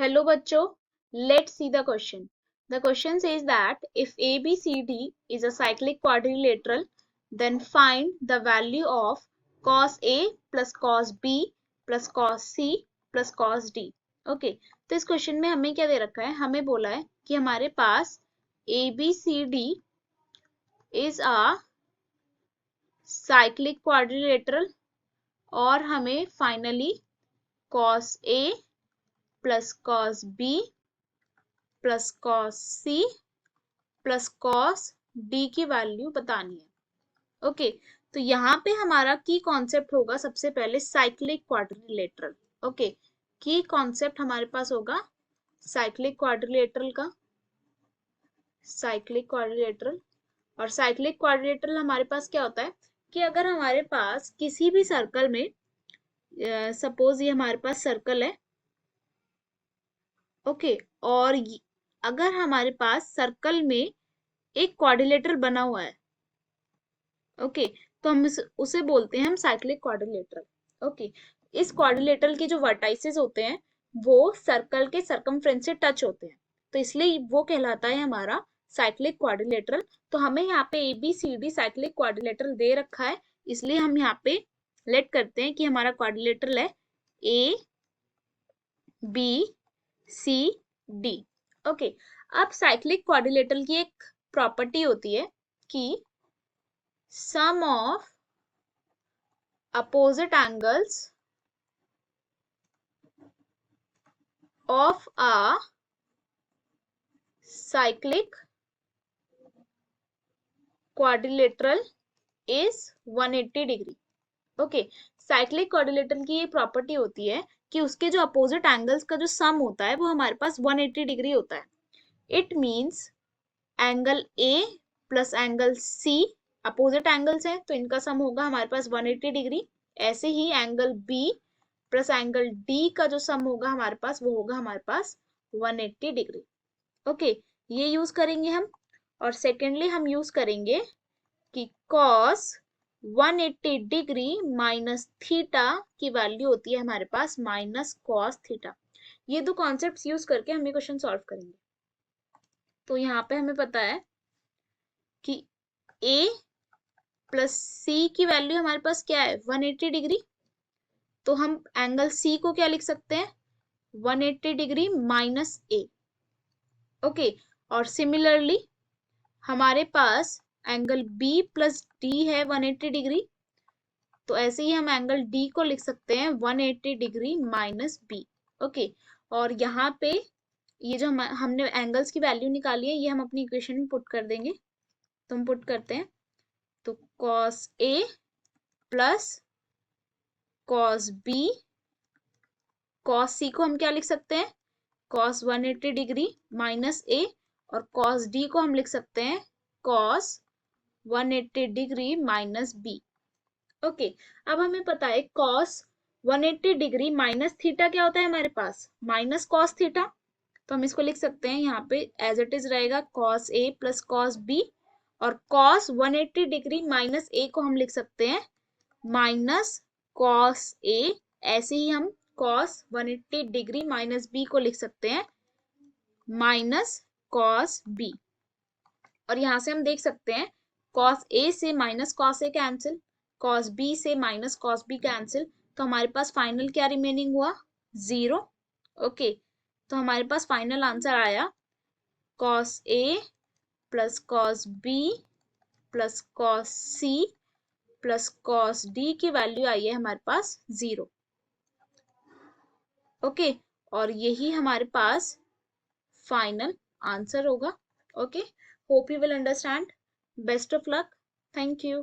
Hello bachcho, let's see the question. The question says that if ABCD is a cyclic quadrilateral, then find the value of cos A plus cos B plus cos C plus cos D. Okay, तो इस question में हमें क्या दे रखा है, हमें बोला है कि हमारे पास ABCD is a cyclic quadrilateral और हमें finally cos A plus cos B plus cos C plus cos D की वैल्यू बतानी है। ओके, तो यहाँ पे हमारा की कॉन्सेप्ट होगा सबसे पहले साइक्लिक क्वाड्रिलेटरल। ओके, की कॉन्सेप्ट हमारे पास होगा साइक्लिक क्वाड्रिलेटरल का, साइक्लिक क्वाड्रिलेटरल। और साइक्लिक क्वाड्रिलेटरल हमारे पास क्या होता है कि अगर हमारे पास किसी भी सर्कल में, सपोज ये हमारे पास सर्कल है, ओके, और अगर हमारे पास सर्कल में एक क्वाड्रिलेटरल बना हुआ है, ओके, तो हम उसे बोलते हैं हम साइक्लिक क्वाड्रिलेटरल। ओके, इस क्वाड्रिलेटरल के जो वर्टाइसेस होते हैं वो सर्कल के सरकमफ्रेंस से टच होते हैं, तो इसलिए वो कहलाता है हमारा साइक्लिक क्वाड्रिलेटरल। तो हमें यहाँ पे ABCD साइक्लिक क्वाड्रिलेटरल दे रखा है, इसलिए हम यहाँ पे लेट करते हैं कि हमारा क्वाड्रिलेटरल है ABCD। ओके, अब साइक्लिक क्वाड्रिलेटरल की एक प्रॉपर्टी होती है कि sum of opposite angles of a cyclic quadrilateral is 180 degree. Okay, cyclic quadrilateral की ये प्रॉपर्टी होती है कि उसके जो अपोजिट एंगल्स का जो सम होता है वो हमारे पास 180 डिग्री होता है। It means angle A plus angle C opposite angles हैं, तो इनका सम होगा हमारे पास 180 डिग्री। ऐसे ही angle B plus angle D का जो सम होगा हमारे पास वो होगा हमारे पास 180 डिग्री। ओके, ये यूज करेंगे हम। और सेकेंडली हम यूज करेंगे कि cos 180 डिग्री माइनस थीटा की वैल्यू होती है हमारे पास माइनस कॉस थीटा। ये दो कॉन्सेप्ट्स यूज करके हम ये क्वेश्चन सॉल्व करेंगे। तो यहाँ पे हमें पता है कि A प्लस C की वैल्यू हमारे पास क्या है 180 डिग्री, तो हम एंगल C को क्या लिख सकते हैं 180 डिग्री माइनस A। ओके, और सिमिलरली हमारे पास एंगल B प्लस D है 180 डिग्री, तो ऐसे ही हम एंगल D को लिख सकते हैं 180 डिग्री माइनस B। ओके, और यहाँ पे ये जो हमने एंगल्स की वैल्यू निकाली है ये हम अपनी इक्वेशन में पुट कर देंगे। तो हम पुट करते हैं, तो cos A plus cos B, cos C को हम क्या लिख सकते हैं cos 180 डिग्री माइनस A, और cos D को हम लिख सकते हैं cos 180 degree minus B। Okay, अब हमें पता है cos 180 डिग्री माइनस थीटा क्या होता है हमारे पास माइनस cos थीटा, तो हम इसको लिख सकते हैं यहाँ पे एज इट इज रहेगा cos A plus cos B, और cos 180 डिग्री माइनस A को हम लिख सकते हैं माइनस cos A। ऐसे ही हम cos 180 डिग्री माइनस B को लिख सकते हैं माइनस cos B। और यहाँ से हम देख सकते हैं cos A से minus cos A cancel, cos B से माइनस cos B कैंसिल, तो हमारे पास फाइनल क्या रिमेनिंग हुआ 0। ओके, तो हमारे पास फाइनल आंसर आया cos A plus cos B plus cos C plus cos D की वैल्यू आई है हमारे पास 0। ओके, और यही हमारे पास फाइनल आंसर होगा। Okay, hope you will understand. Best of luck, thank you.